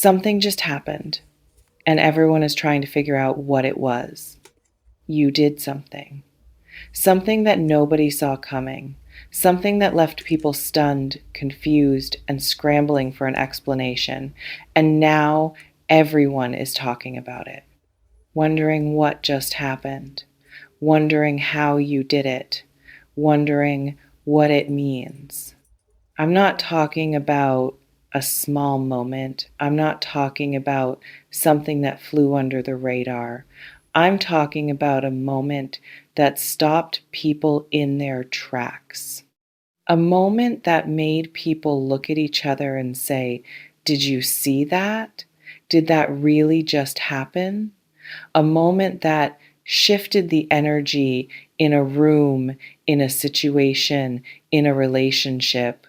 Something just happened, and everyone is trying to figure out what it was. You did something. Something that nobody saw coming. Something that left people stunned, confused, and scrambling for an explanation. And now everyone is talking about it, wondering what just happened, wondering how you did it, wondering what it means. I'm not talking about a small moment. I'm not talking about something that flew under the radar. I'm talking about a moment that stopped people in their tracks. A moment that made people look at each other and say, "Did you see that? Did that really just happen?" A moment that shifted the energy in a room, in a situation, in a relationship,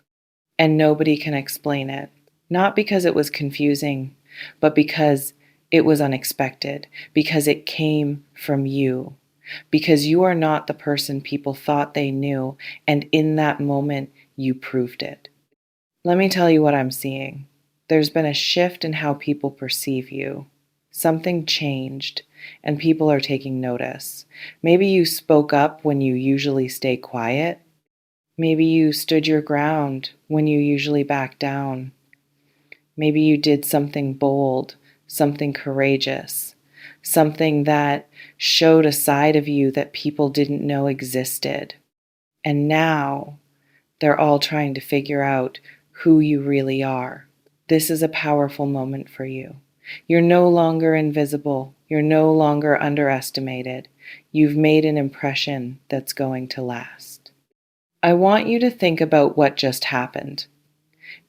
and nobody can explain it. Not because it was confusing, but because it was unexpected, because it came from you, because you are not the person people thought they knew, and in that moment, you proved it. Let me tell you what I'm seeing. There's been a shift in how people perceive you. Something changed, and people are taking notice. Maybe you spoke up when you usually stay quiet. Maybe you stood your ground when you usually back down. Maybe you did something bold, something courageous, something that showed a side of you that people didn't know existed. And now they're all trying to figure out who you really are. This is a powerful moment for you. You're no longer invisible. You're no longer underestimated. You've made an impression that's going to last. I want you to think about what just happened,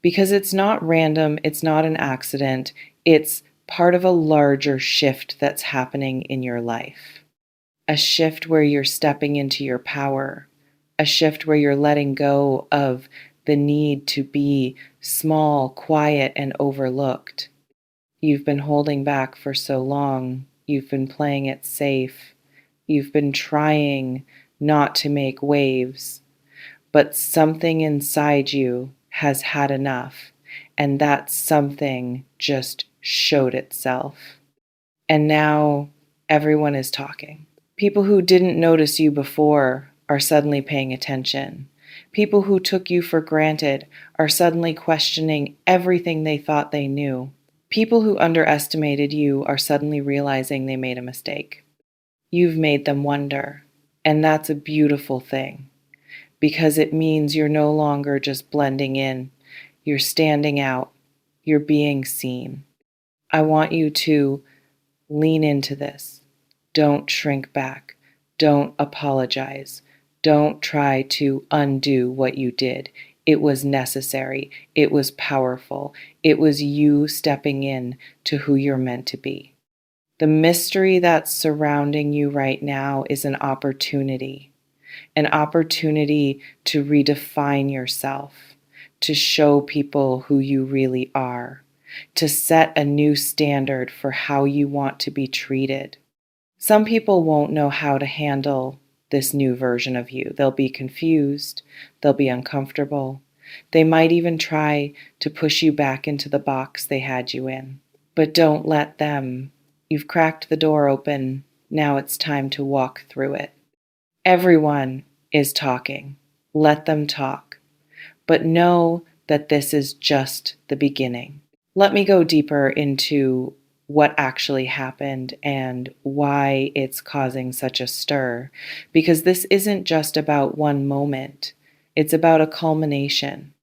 because it's not random, it's not an accident, it's part of a larger shift that's happening in your life. A shift where you're stepping into your power, a shift where you're letting go of the need to be small, quiet, and overlooked. You've been holding back for so long, you've been playing it safe, you've been trying not to make waves. But something inside you has had enough, and that something just showed itself. And now everyone is talking. People who didn't notice you before are suddenly paying attention. People who took you for granted are suddenly questioning everything they thought they knew. People who underestimated you are suddenly realizing they made a mistake. You've made them wonder, and that's a beautiful thing, because it means you're no longer just blending in. You're standing out. You're being seen. I want you to lean into this. Don't shrink back. Don't apologize. Don't try to undo what you did. It was necessary. It was powerful. It was you stepping in to who you're meant to be. The mystery that's surrounding you right now is an opportunity to redefine yourself, to show people who you really are, to set a new standard for how you want to be treated. Some people won't know how to handle this new version of you. They'll be confused, they'll be uncomfortable. They might even try to push you back into the box they had you in. But don't let them. You've cracked the door open. Now it's time to walk through it. Everyone is talking. Let them talk. But know that this is just the beginning. Let me go deeper into what actually happened and why it's causing such a stir, because this isn't just about one moment. It's about a culmination,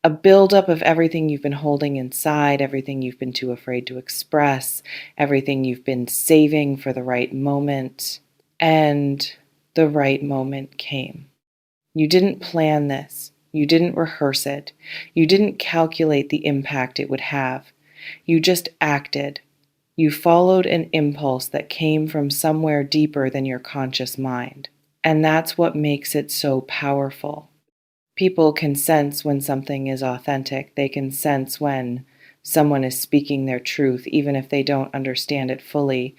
a buildup of everything you've been holding inside, everything you've been too afraid to express, everything you've been saving for the right moment. And the right moment came. You didn't plan this. You didn't rehearse it. You didn't calculate the impact it would have. You just acted. You followed an impulse that came from somewhere deeper than your conscious mind. And that's what makes it so powerful. People can sense when something is authentic. They can sense when someone is speaking their truth, even if they don't understand it fully.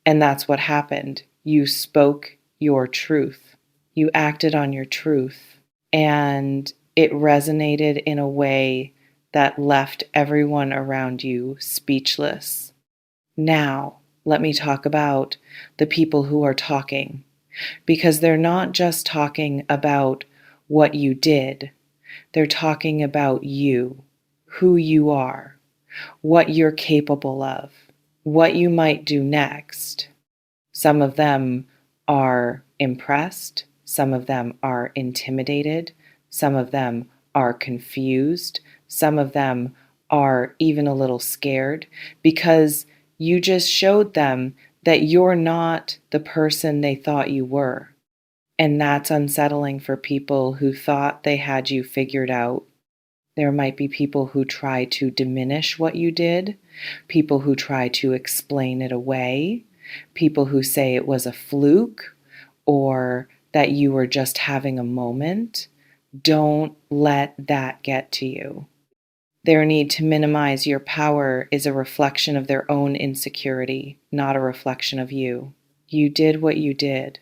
And that's what happened. You spoke your truth. You acted on your truth. And it resonated in a way that left everyone around you speechless. Now, let me talk about the people who are talking, because they're not just talking about what you did, they're talking about you, who you are, what you're capable of, what you might do next. Some of them are impressed, some of them are intimidated, some of them are confused, some of them are even a little scared because you just showed them that you're not the person they thought you were. And that's unsettling for people who thought they had you figured out. There might be people who try to diminish what you did, people who try to explain it away, people who say it was a fluke or that you were just having a moment. Don't let that get to you. Their need to minimize your power is a reflection of their own insecurity, not a reflection of you. You did what you did,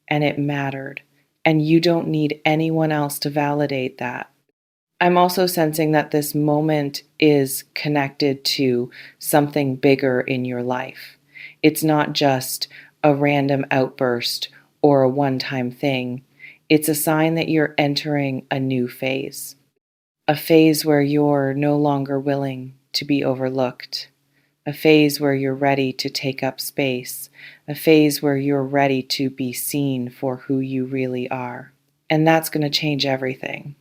and it mattered, and you don't need anyone else to validate that. I'm also sensing that this moment is connected to something bigger in your life. It's not just a random outburst or a one-time thing. It's a sign that you're entering a new phase, a phase where you're no longer willing to be overlooked, a phase where you're ready to take up space, a phase where you're ready to be seen for who you really are. And that's going to change everything.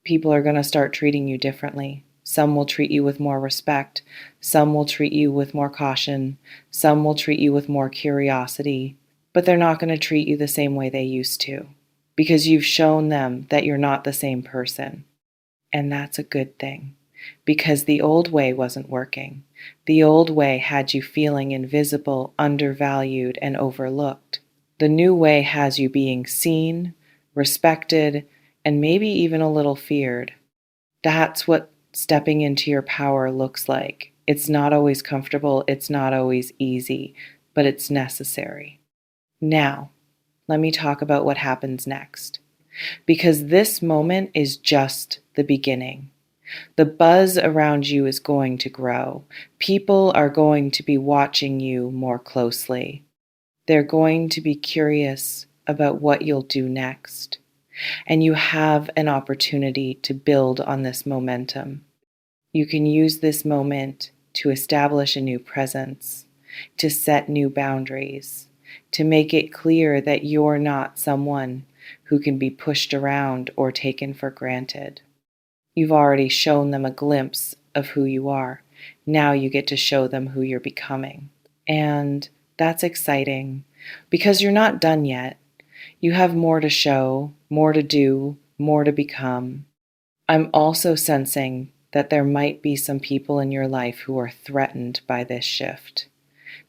People are going to start treating you differently. Some will treat you with more respect. Some will treat you with more caution. Some will treat you with more curiosity. But they're not going to treat you the same way they used to, because you've shown them that you're not the same person. And that's a good thing, because the old way wasn't working. The old way had you feeling invisible, undervalued, and overlooked. The new way has you being seen, respected, and maybe even a little feared. That's what stepping into your power looks like. It's not always comfortable, it's not always easy, but it's necessary. Now, let me talk about what happens next, because this moment is just the beginning. The buzz around you is going to grow. People are going to be watching you more closely. They're going to be curious about what you'll do next. And you have an opportunity to build on this momentum. You can use this moment to establish a new presence, to set new boundaries, to make it clear that you're not someone who can be pushed around or taken for granted. You've already shown them a glimpse of who you are. Now you get to show them who you're becoming. And that's exciting because you're not done yet. You have more to show, more to do, more to become. I'm also sensing that there might be some people in your life who are threatened by this shift.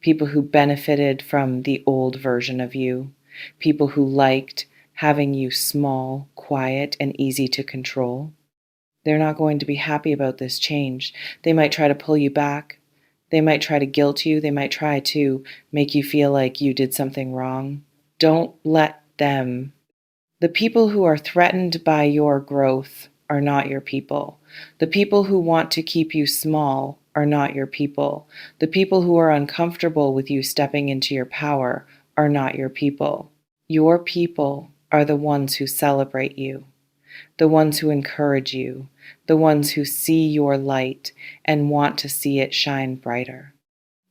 People who benefited from the old version of you. People who liked having you small, quiet, and easy to control. They're not going to be happy about this change. They might try to pull you back. They might try to guilt you. They might try to make you feel like you did something wrong. Don't let them. The people who are threatened by your growth are not your people. The people who want to keep you small are not your people. The people who are uncomfortable with you stepping into your power are not your people. Your people are the ones who celebrate you, the ones who encourage you, the ones who see your light and want to see it shine brighter.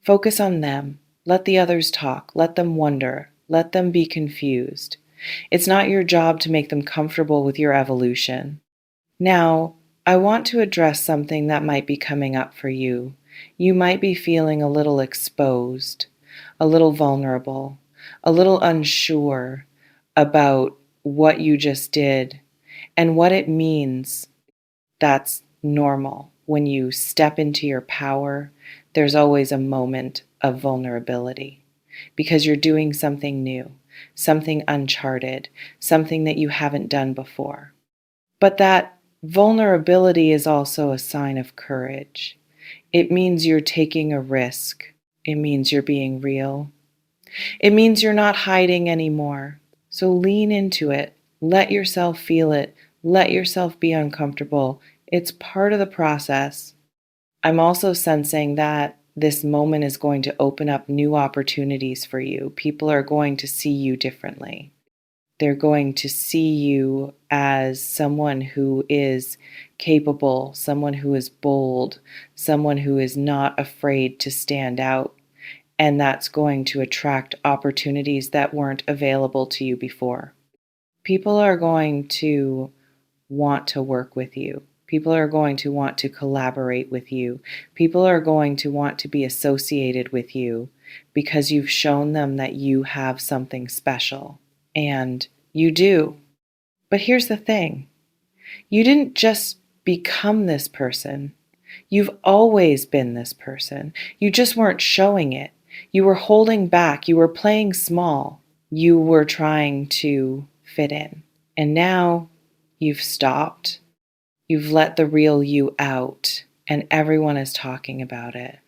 Focus on them. Let the others talk. Let them wonder. Let them be confused. It's not your job to make them comfortable with your evolution. Now, I want to address something that might be coming up for you. You might be feeling a little exposed, a little vulnerable, a little unsure about what you just did and what it means. That's normal. When you step into your power, there's always a moment of vulnerability because you're doing something new, something uncharted, something that you haven't done before. But that vulnerability is also a sign of courage. It means you're taking a risk. It means you're being real. It means you're not hiding anymore. So lean into it. Let yourself feel it. Let yourself be uncomfortable. It's part of the process. I'm also sensing that this moment is going to open up new opportunities for you. People are going to see you differently. They're going to see you as someone who is capable, someone who is bold, someone who is not afraid to stand out. And that's going to attract opportunities that weren't available to you before. People are going to want to work with you. People are going to want to collaborate with you. People are going to want to be associated with you because you've shown them that you have something special. And you do. But here's the thing, you didn't just become this person. You've always been this person. You just weren't showing it. You were holding back. You were playing small. You were trying to fit in. And now you've stopped. You've let the real you out, and everyone is talking about it.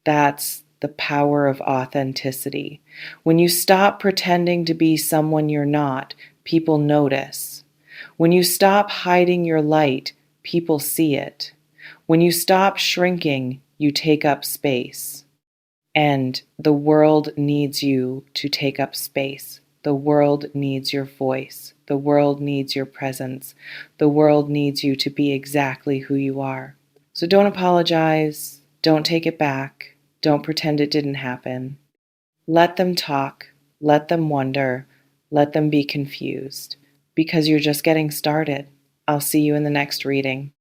That's the power of authenticity. When you stop pretending to be someone you're not, people notice. When you stop hiding your light, people see it. When you stop shrinking, you take up space. And the world needs you to take up space. The world needs your voice. The world needs your presence. The world needs you to be exactly who you are. So don't apologize. Don't take it back. Don't pretend it didn't happen. Let them talk. Let them wonder. Let them be confused. Because you're just getting started. I'll see you in the next reading.